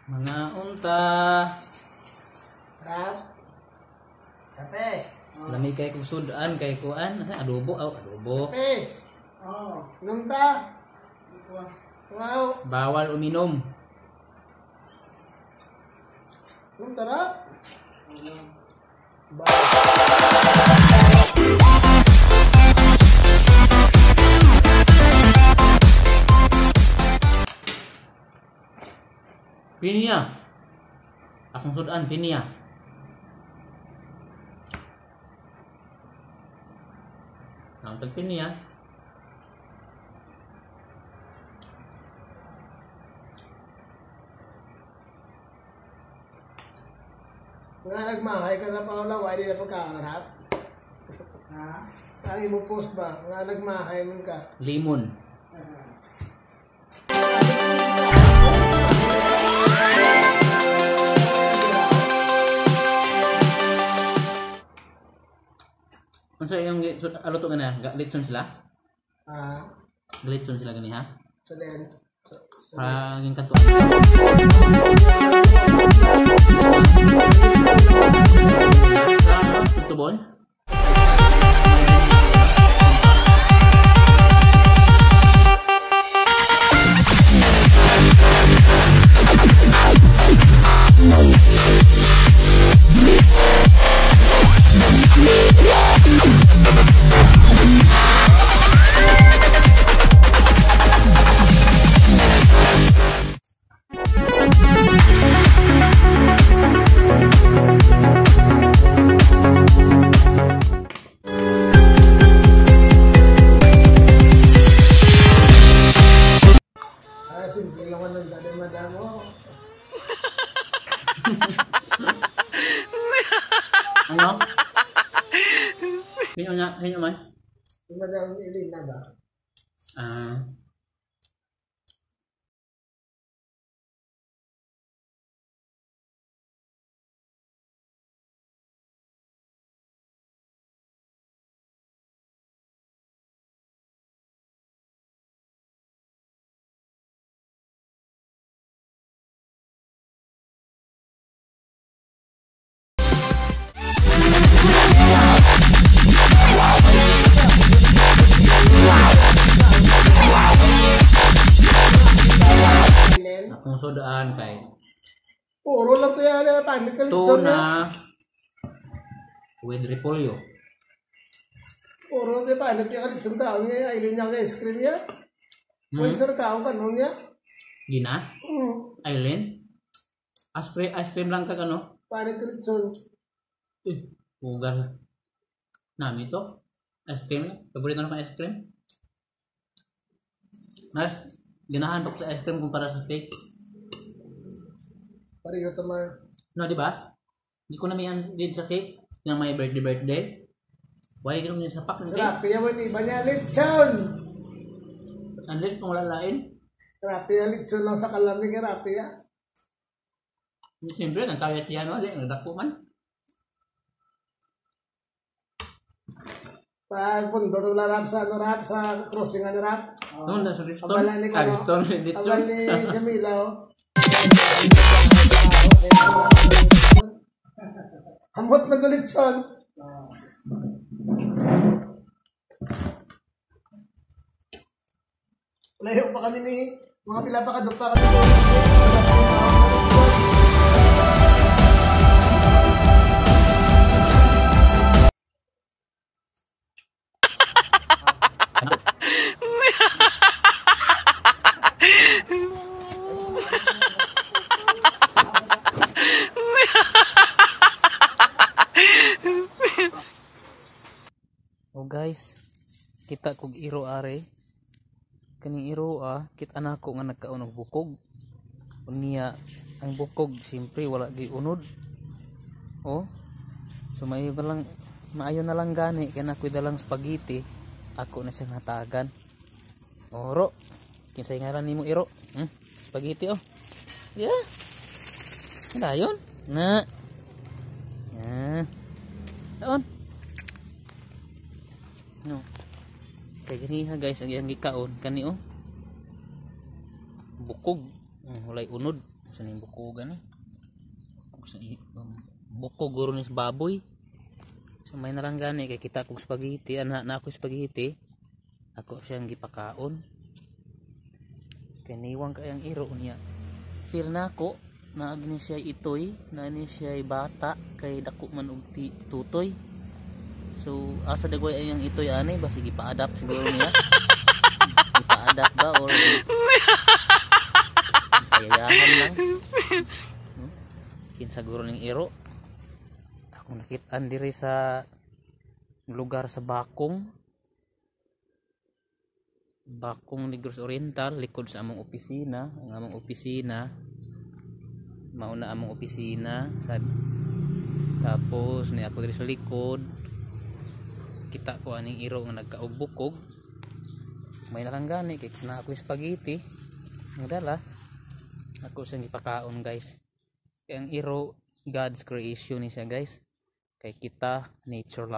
Mga unta. Rap. Kape. Lami kay kung sudan kay kuan, asa adobo, adobo. Kape. Oh, inom ta. Wow. Bawal uminom. Inom ta rap. Pinia. Akong sudan pinia. Nang pinia. Nga nagmahay ka na pa wala, wala na pagkakarap. Ha? Ang mo post ba? Nga nagmahay man ka. Limon. Unsa yung aluto nga na? Litson sila? Ah, Litson sila gani ha? so then, Paging kanto. Tutubon? simple lang ng dali madamo. Ano? Hinyo man? Yung madamo Elena ba? Akong sudaan kay Puro lang to yan, panik ka tuna with repolyo. Puro lang panik ka litson tao niya, ay linya ka ice cream niya. Pwede sir tao ka nung niya. Gina? Aileen? Ice cream lang ka ano? Panik ka litson. Pugar. Nami to? Ice cream? Paborito na pa ice cream? Nice. Ginahan sa ice cream kumpara sa cake. Pareho tamar. No, di ba? Hindi ko na may din sa cake. Yung may birthday. Why gano'n yung sapak ng cake? Rapi yan man iba niya litson. Unless kung lalain. Rapi yan litson lang sa kalamig ka rapi yan. Siyempre, nagkayat yan. Nagdako man. Pag pundo ito rap sa rap sa crossing ang rap. Noon na sa Riston. Abala ni Kano. Riston. Abala ni Jamilaw. Hamot na ito litson. Layo pa kami ni mga pila pa kadok pa kami. Oh guys, kita kog iro are. Kaning iro kita nako nga nagkaon og bukog. Unya ang bukog siyempre wala gi unod. Oh. So maayo na lang gani kay nakoy dalang spaghetti. Ako na siya natagan. Oro. Kinsay ngaran nimo iro? Spaghetti oh. Yeah. Dayon. Na. Daon. No. Kay gani ha guys ang iyang gikaon kani oh. Bukog. Walay unod. sa ning bukogan eh. Sa bukog guro ni baboy. So may nalang gani kay kita kog spaghetti, ana na ako spaghetti. Ako siyang gipakaon. Kay niwang kay ang iro niya. Feel nako na agni siya itoy, na ni siya bata kay dako man og tutoy. So asa dagoy ay ang itoy ani basi gipa-adapt siguro niya. Gipa-adapt ba or kayayahan lang. Kinsa guro ning iro. Ako nakit-an diri sa lugar sa Bakong Negros Oriental, likod sa among opisina. Ang among opisina mauna among opisina sa, tapos ni ako diri sa likod kita ko aning iro nga nagkaugbukog. May nalanggani kay na ako spaghetti ngadala ako siyang gipakaon guys. Kay ang iro God's creation ni siya guys, kay kita nature